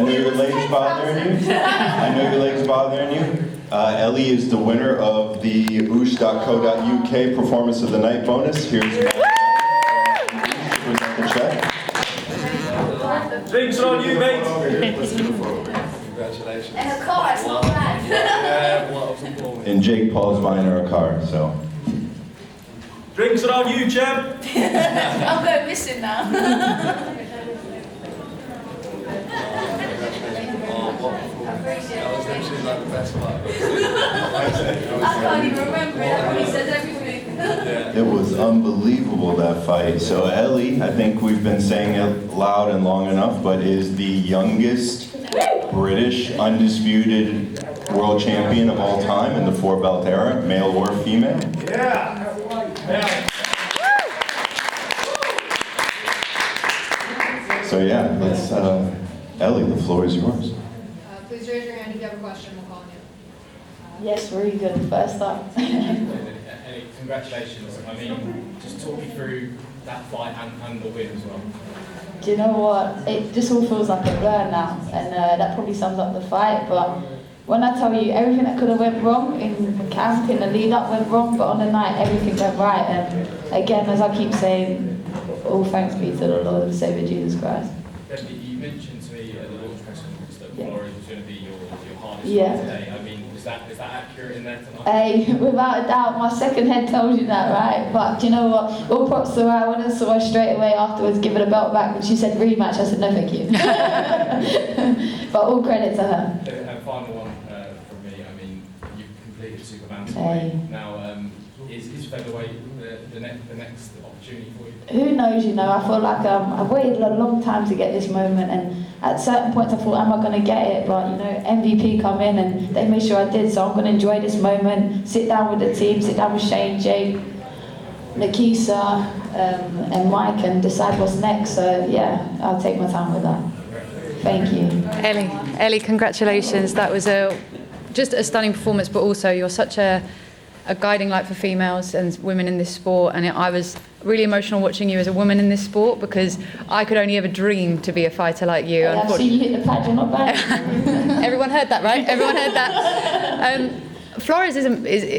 I know your leg's bothering you. Ellie is the winner of the oosh.co.uk Performance of the Night bonus. Here's present the check. Drinks are on you, mate. Congratulations. And a car, it's not bad. And Jake Paul's buying her a car, so. Drinks are on you, champ. I'm going missing now. That was literally like the best part. I can't even remember it. He says everything. It was unbelievable, that fight. So Ellie, I think we've been saying it loud and long enough, but is the youngest British undisputed world champion of all time in the 4-belt era, male or female. Yeah. So yeah, let's, Ellie, the floor is yours. Please raise your hand if you have a question, we'll call on you. Yes, really good. First up. Ellie, congratulations. I mean, just talk me through that fight and the win as well. Do you know what? It just all feels like a blur now, and that probably sums up the fight. But when I tell you everything that could have went wrong in camp, in the lead up went wrong, but on the night everything went right. And again, as I keep saying, all thanks be to the Lord and Saviour Jesus Christ. Definitely, you mentioned to me at the launch press conference that Flores was going to be your hardest Yeah. fight today. I mean, is that accurate in there tonight? Hey, without a doubt, my second head tells you that, right? But do you know what? All props to her. I went and saw her straight away afterwards, give her the belt back, and she said rematch. I said no, thank you. But all credit to her. And final one from me. I mean, you've completed Superman Hey. now. Is featherweight the next opportunity for you? Who knows, you know, I feel like I've waited a long time to get this moment, and at certain points I thought, am I going to get it? But, you know, MVP come in and they made sure I did, so I'm going to enjoy this moment, sit down with the team, sit down with Shane, Jake, Nakisa, and Mike, and decide what's next. So, yeah, I'll take my time with that. Thank you. Ellie, congratulations. That was just a stunning performance, but also you're such a guiding light for females and women in this sport, and I was really emotional watching you as a woman in this sport because I could only ever dream to be a fighter like you. Hey, I've seen you hit the pad, you're not bad. Everyone heard that, right? Everyone heard that. Flores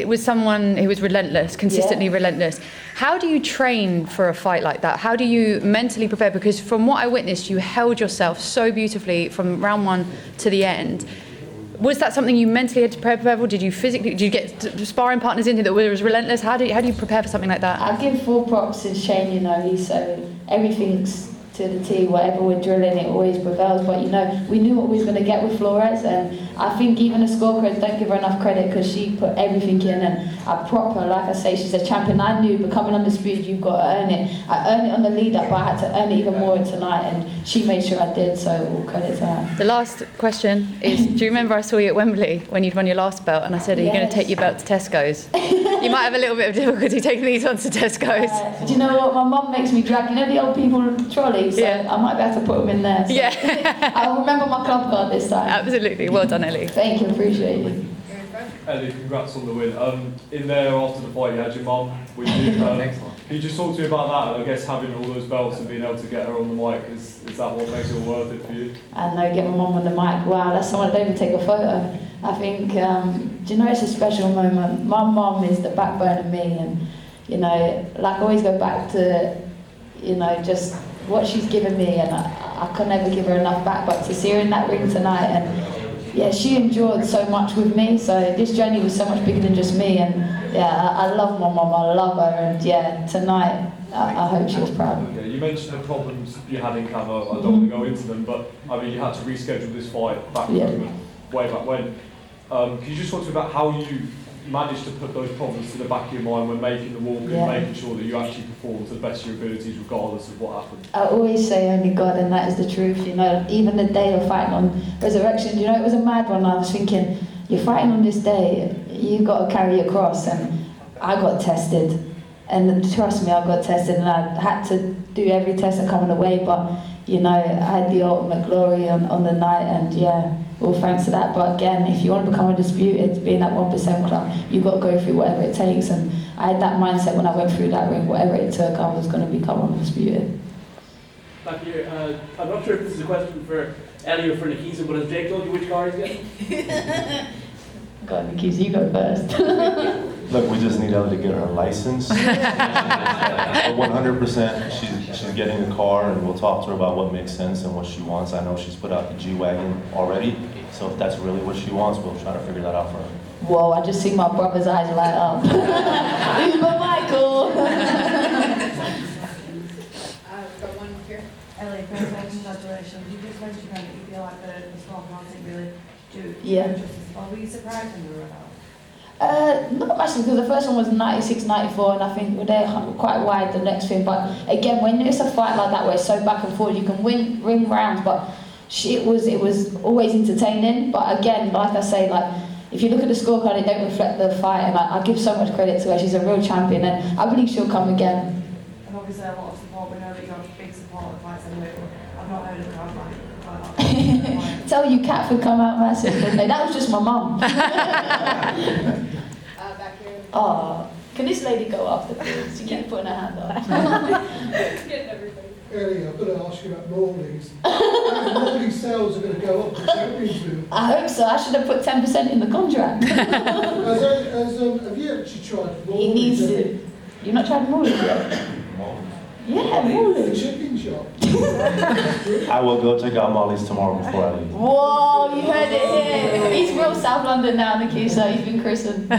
was someone who was relentless, consistently relentless. How do you train for a fight like that? How do you mentally prepare? Because from what I witnessed, you held yourself so beautifully from round one to the end. Was that something you mentally had to prepare for? Did you get sparring partners in here that were as relentless? How do you prepare for something like that? I give full props to Shane, you know, he's everything's to the T, whatever we're drilling, it always prevails. But, you know, we knew what we was going to get with Flores, and I think even the scorecards don't give her enough credit because she put everything in, and I prop her, like I say, she's a champion. I knew becoming undisputed, you've got to earn it. I earned it on the lead up, but I had to earn it even more tonight, and she made sure I did, so all credit to her. The last question is, do you remember I saw you at Wembley when you'd won your last belt, and I said, are you going to take your belt to Tesco's? You might have a little bit of difficulty taking these ones to Tesco's. Do you know what? My mum makes me drag, you know the old people trolley, so I might be able to put them in there. So. Yeah. I'll remember my club card this time. Absolutely. Well done, Ellie. Thank you, appreciate it. Ellie, congrats on the win. In there after the fight, you had your mum with you. Can you just talk to me about that? And I guess having all those belts and being able to get her on the mic, is that what makes it all worth it for you? I know, get my mum on the mic. Wow, that's someone that don't even take a photo. I think, do you know, it's a special moment. My mum is the backbone of me, and, you know, like I always go back to, you know, just what she's given me, and I can never give her enough back, but to see her in that ring tonight, and yeah, she endured so much with me, so this journey was so much bigger than just me, and yeah, I love my mum, I love her, and yeah, tonight, I hope she was proud. Okay, you mentioned the problems you had in Camo. I don't want to go into them, but I mean, you had to reschedule this fight way back when. Can you just talk to me about how you managed to put those problems to the back of your mind when making the walk and making sure that you actually perform to the best of your abilities regardless of what happened? I always say only God, and that is the truth, you know. Even the day of fighting on Resurrection, you know, it was a mad one. I was thinking, you're fighting on this day, you've got to carry your cross, and I got tested. And trust me, I got tested, and I had to do every test that come in the way, but, you know, I had the ultimate glory on the night, and yeah, all thanks to that. But again, if you want to become undisputed, being that 1% club, you've got to go through whatever it takes, and I had that mindset when I went through that ring, whatever it took, I was going to become undisputed. Thank you. I'm not sure if this is a question for Ellie or for Nikisa, but has Jake told you which car he's getting? Go on, Nikki, you go first. Look, we just need Ellie to get her license. 100%, she's getting a car, and we'll talk to her about what makes sense and what she wants. I know she's put out the G-Wagon already, so if that's really what she wants, we'll try to figure that out for her. Whoa, I just see my brother's eyes light up. Uber Michael! We've got one here. Ellie, first of all, congratulations. You just mentioned that you feel like the sport can't really do Yeah. justice. Were you surprised when you were out? Not actually, because the first one was 96, 94, and I think they're quite wide the next thing. But again, when it's a fight like that where it's so back and forth, you can ring rounds, but it was always entertaining. But again, like I say, like if you look at the scorecard, it don't reflect the fight, and I give so much credit to her. She's a real champion, and I believe she'll come again. And obviously a lot of support. We know that you're a big support of the fights anyway, but I've not heard of the crowd like that. Tell you, Kat would come out massive, didn't they? That was just my mum. Back here. Oh, can this lady go after please? She keeps putting her hand up. Getting everybody. Ellie, I've got to ask you about Morley's. Morley's sales are going to go up the championship. I hope so. I should have put 10% in the contract. Have you actually tried Morley's? He needs to. You've not tried Morley's yet? Yeah, The Morley's. chicken shop. I will go check out Molly's tomorrow before I leave. Whoa, you heard it here. He's real South London now, Nikki, so he's been christened.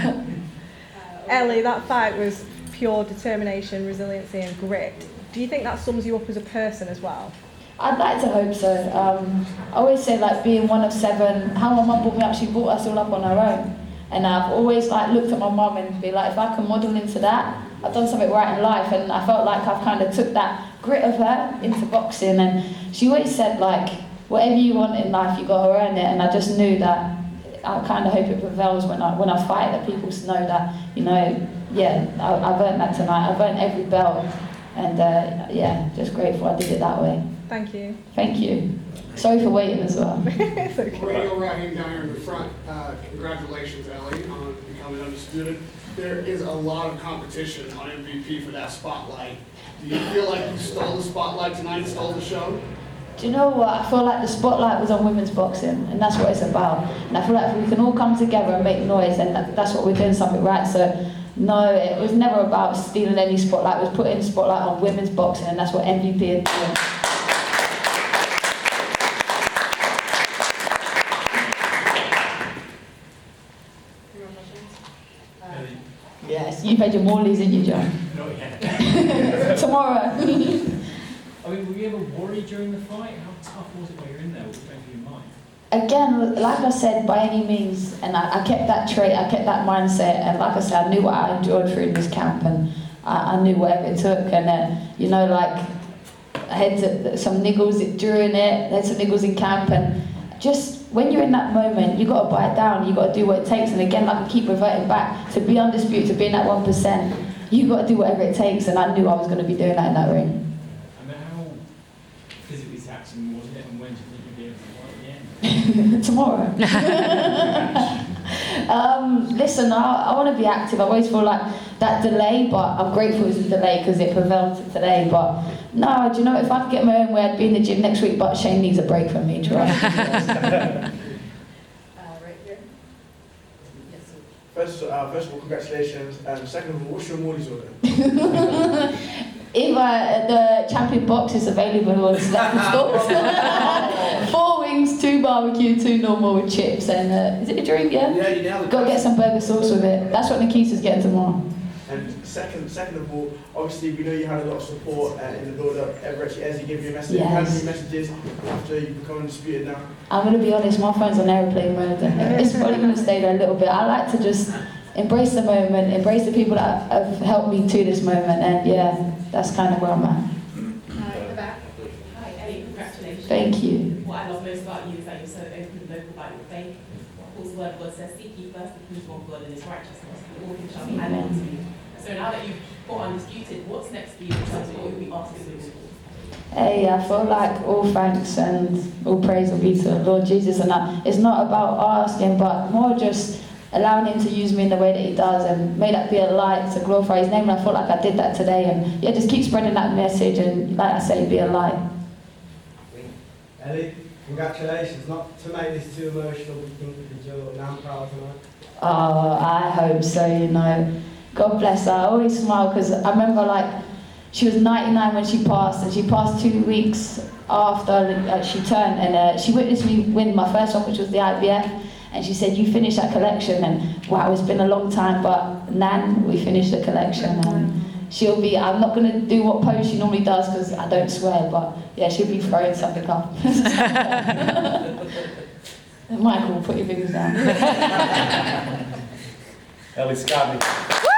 Ellie, that fight was pure determination, resiliency and grit. Do you think that sums you up as a person as well? I'd like to hope so. I always say, like, being one of 7, how my mum brought me up, she brought us all up on her own. And I've always looked at my mum and be like, if I can model into that, I've done something right in life. And I felt like I've kind of took that grit of her into boxing. And she always said, like, whatever you want in life, you got to earn it. And I just knew that I kind of hope it prevails when I fight, that people know that, you know, yeah, I've earned that tonight. I've earned every belt. And yeah, just grateful I did it that way. Thank you. Thank you. Sorry for waiting as well. It's okay. Radio right-hand guy in the front. Congratulations, Ellie, on becoming undisputed. There is a lot of competition on MVP for that spotlight. Do you feel like you stole the spotlight tonight, stole the show? Do you know what? I feel like the spotlight was on women's boxing, and that's what it's about. And I feel like if we can all come together and make noise, and that's what we're doing something right. So, no, it was never about stealing any spotlight. It was putting the spotlight on women's boxing, and that's what MVP is doing. Yes, you've had your Morleys in you, John. Not yet. Tomorrow. I mean, were you ever worried during the fight? How tough was it while you were in there? What was going through your mind? Again, like I said, by any means, and I kept that trait, I kept that mindset, and like I said, I knew what I endured through this camp, and I knew whatever it took, and you know, like, I had some niggles during it, I had some niggles in camp, and just when you're in that moment, you got to bite down, you got to do what it takes, and again, like I keep reverting back, to be undisputed, to be in that 1%, you got to do whatever it takes, and I knew I was going to be doing that in that ring. And then how physically taxing was it, and when do you think you'd be able to fight again? Tomorrow. Listen, I want to be active. I always feel like that delay, but I'm grateful it's a delay because it prevailed to today. But no, do you know, if I could get my own way, I'd be in the gym next week, but Shane needs a break from me, trust. Right here. First of all, congratulations. Second of all, what's your Morley's order? If the champion box is available on Slack stores, 4 wings, 2 barbecue, 2 normal with chips, and is it a drink? Yeah. Yeah, you nailed it. Got to get some burger sauce with it. That's what Nikisa's getting tomorrow. And second of all, obviously we know you had a lot of support in the build-up. Actually, as you gave you a message, Yes. how many messages after you become undisputed now? I'm going to be honest, my phone's on airplane mode. It's probably going to stay there a little bit. I like to just embrace the moment, embrace the people that have helped me to this moment, and yeah, that's kind of where I'm at. In the back. Hi, Ellie, congratulations. Thank you. What I love most about you is that you're so open and vocal about your faith. Paul's word, God says, seek ye first the kingdom of God and his righteousness, and all things shall be added unto you. So now that you've got undisputed, what's next for you in terms of what you'll be asking the Lord? Hey, I feel like all thanks and all praise will be to the Lord Jesus, and it's not about asking, but more just allowing him to use me in the way that he does, and may that be a light to glorify his name. And I feel like I did that today, and yeah, just keep spreading that message, and like I say, be a light. Ellie, Congratulations, not to make this too emotional, but you think you could do it. Now I'm proud tonight. Oh, I hope so, you know. God bless her. I always smile because I remember like she was 99 when she passed, and she passed 2 weeks after she turned, and she witnessed me win my first one, which was the IVF, and she said, you finished that collection, and wow, it's been a long time, but Nan, we finished the collection, and she'll be, I'm not going to do what pose she normally does because I don't swear, but yeah, she'll be throwing something up. Michael, put your fingers down. Ellie, Scotney.